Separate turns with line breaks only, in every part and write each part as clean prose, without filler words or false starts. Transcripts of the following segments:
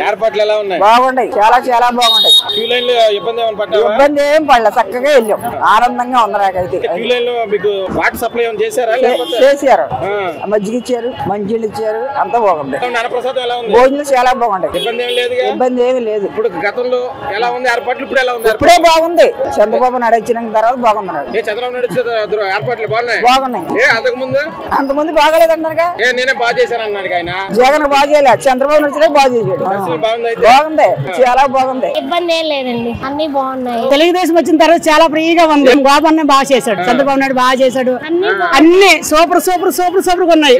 ఏర్పాట్లు ఎలా ఉన్నాయి?
బాగుంటాయి, చాలా చాలా బాగుంటాయి.
క్యూ లైన్ లో ఇబ్బంది ఏమైనా పడ్డావా?
ఇబ్బంది ఏం పడలే, చక్కగా వెళ్ళాం, ఆనందంగా ఉంది నాకైతే.
క్యూ లైన్ లో మీకు వాటర్ సప్లై ఏమైనా చేశారా?
చేశారు, మజ్జిగ ఇచ్చారు, మంచినీళ్ళు ఇచ్చారు, అంతా బాగుంది.
అన్నప్రసాదం ఎలా ఉంది?
భోజనం చాలా బాగుంటాయి,
ఇబ్బంది ఏం లేదు.
ఇబ్బంది ఏమి లేదు.
ఇప్పుడు గతంలో ఎలా ఉంది ఏర్పాట్లు, ఇప్పుడు ఎలా ఉంది?
ఇప్పుడే బాగుంది. చంద్రబాబు నాయుడు వచ్చిన తర్వాత బాగున్నాడు.
చంద్రబాబు నాయుడు ఏర్పాట్లు బాగున్నాయి.
అంతకుముందు బాగాలేదన్నారుగా.
నేనే బాగా చేశాను అన్నాడు ఆయన.
జగన్ బాగా చేయలేదు, చంద్రబాబు వచ్చినా బాగా చేసాడు. బాగుంది, చాలా బాగుంది.
ఇబ్బంది ఏం లేదండి, అన్ని బాగున్నాయి.
తెలుగుదేశం వచ్చిన తర్వాత చాలా ఫ్రీగా ఉంది. బాబు అన్న బాగా చేశాడు, చంద్రబాబు నాయుడు బాగా చేశాడు, అన్ని సూపర్ సూపర్ సూపర్ సూపర్ గా ఉన్నాయి.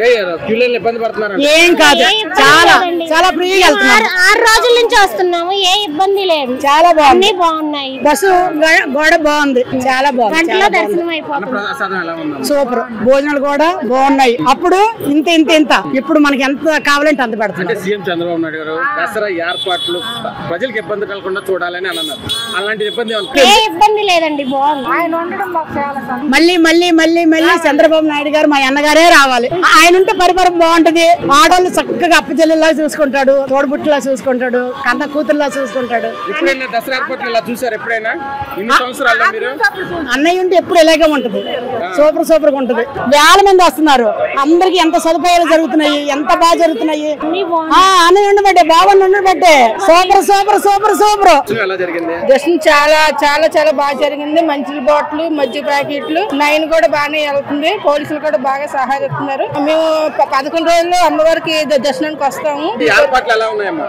ఏం కాదు, చాలా చాలా ఫ్రీగా వెళ్తున్నారు.
6 రోజుల నుంచి వస్తున్నాము, ఏ ఇబ్బంది లేదు,
చాలా బాగుంది,
బాగున్నాయి.
బస్సు గోడ బాగుంది, చాలా బాగుంది.
గంటలో దర్శనం అయిపోతుంది.
సూపర్, భోజనాలు కూడా బాగున్నాయి. అప్పుడు ఇంత ఇంత ఇంత, ఇప్పుడు మనకి ఎంత కావాలంటే అంత పెడుతుంది.
సీఎం చంద్రబాబు నాయుడు గారు దసరా ఏర్పాట్లు ప్రజలకు ఇబ్బంది కలగకుండా చూడాలని అన్నారు. అలాంటి ఇబ్బంది
ఏ ఇబ్బంది లేదండి, బాగుంది.
ఆయన ఉండడం మాకు చాలా
మళ్ళీ మళ్ళీ మళ్ళీ మళ్ళీ చంద్రబాబు నాయుడు గారు మా అన్నగారే రావాలి. ఆయన ఉంటే పరిపాలన బాగుంటది. ఆడవాళ్ళు చక్కగా అప్పచెల్లిలా చూసుకుంటాడు, తోడుబుట్టులా చూసుకుంటాడు, కన్న కూతురులా చూసుకుంటాడు.
ఎప్పుడైనా దసరా ఏర్పాట్లు ఇలా చూసారు? ఎప్పుడైనా ఇన్ని సంవత్సరాల్లో మీరు?
అన్నయ్య ఉంటే ఎప్పుడు ఇలాగే ఉంటది, సూపర్ సూపర్ గా ఉంటది. వేల మంది వస్తున్నారు, అందరికి ఎంత సదుపాయాలు జరుగుతున్నాయి, ఎంత బాగా జరుగుతున్నాయి. అన్నయ్య ఉండబట్టే, బాబు ఉండబట్టే సూపర్ సూపర్ సూపర్ సూపర్.
దర్శనం చాలా చాలా చాలా బాగా జరిగింది. మంచి బాటిల్, మజ్జిగ ప్యాకెట్లు, 9 కూడా బాగానే వెళ్తుంది. పోలీసులు కూడా బాగా సహాయిస్తున్నారు. మేము 11 రోజులు అమ్మవారికి దర్శనానికి వస్తాము.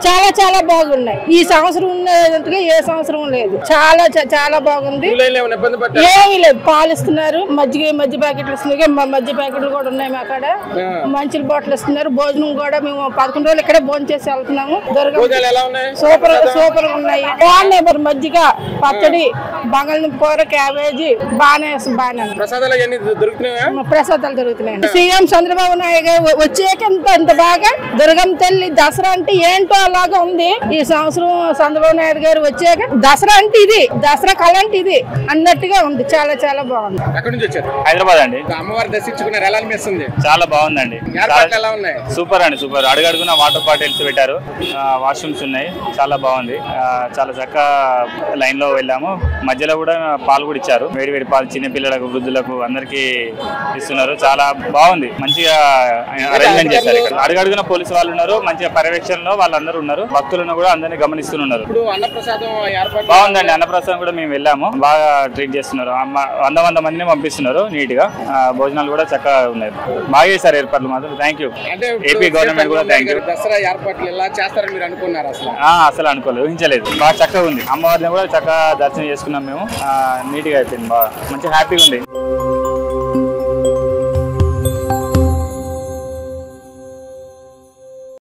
చాలా చాలా బాగున్నాయి. ఈ సంవత్సరం ఉన్నట్టుగా ఏ సంవత్సరం లేదు, చాలా చాలా బాగుంది. ఏమీ లేదు, పాలు ఇస్తున్నారు, మజ్జిగ ప్యాకెట్లు ఇస్తున్నారు, మజ్జిగ ప్యాకెట్లు కూడా ఉన్నాయి. మా అక్కడ మంచి బాటిల్ ఇస్తున్నారు. భోజనం కూడా మేము 11 రోజులు ఇక్కడే భోజనం చేసి వెళ్తున్నాము. సూపర్ సూపర్ ఉన్నాయి, బాగున్నాయి. మజ్జిగ, పచ్చడి, బంగాళదుంప కూర, క్యాబేజీ బాగానే ప్రసాదాలు దొరుకుతున్నాయి. సీఎం చంద్రబాబు నాయుడు గారు వచ్చాక ఇంత బాగా దుర్గమ్మ తల్లి దసరా అంటే ఏంటో అలాగా ఉంది. ఈ సంవత్సరం చంద్రబాబు నాయుడు గారు వచ్చాక దసరా అంటే ఇది, దసరా కళ అంటే ఇది అన్నట్టుగా ఉంది. చాలా చాలా బాగుంది.
హైదరాబాద్ అండి.
అమ్మవారి దర్శించుకున్నారు, ఎలా అనిపిస్తుంది?
చాలా బాగుందండి, సూపర్ అండి, సూపర్. అడుగడుగున వాటర్ బాటిల్స్ పెట్టారు, వాష్రూమ్స్ ఉన్నాయి, చాలా బాగుంది. చాలా చక్కగా లైన్ లో వెళ్ళాము. మధ్యలో కూడా పాలు కూడా ఇచ్చారు, వేడి వేడి పాలు చిన్న పిల్లలకు, వృద్ధులకు అందరికి ఇస్తున్నారు. చాలా బాగుంది, మంచిగా అరేంజ్మెంట్ చేశారు. ఇక్కడ అడుగడుగున పోలీసు వాళ్ళు ఉన్నారు, మంచిగా పర్యవేక్షణలో వాళ్ళందరూ ఉన్నారు. భక్తులను కూడా అందరినీ గమనిస్తున్నారు. బాగుందండి, అన్నప్రసాదం కూడా మేము వెళ్ళాము, బాగా ట్రీట్ చేస్తున్నారు. 100 మందిని పంపిస్తున్నారు నీట్ గా. భోజనాలు కూడా చక్కగా ఉన్నాయి, బాగా చేశారు ఏర్పాట్లు మాత్రం. థ్యాంక్ యూ ఏపీ గవర్నమెంట్ కూడా, థ్యాంక్ యూ.
దసరా ఏర్పాట్లు ఎలా చేస్తారని మీరు అనుకున్నారు?
అసలు అనుకోలేదు, ఊహించలేదు. బాగా చక్కగా ఉంది. అమ్మవారిని కూడా చక్కగా దర్శనం చేసుకున్నాం మేము, నీట్ గా అయిపోయింది, బాగా మంచిగా హ్యాపీగా ఉంది.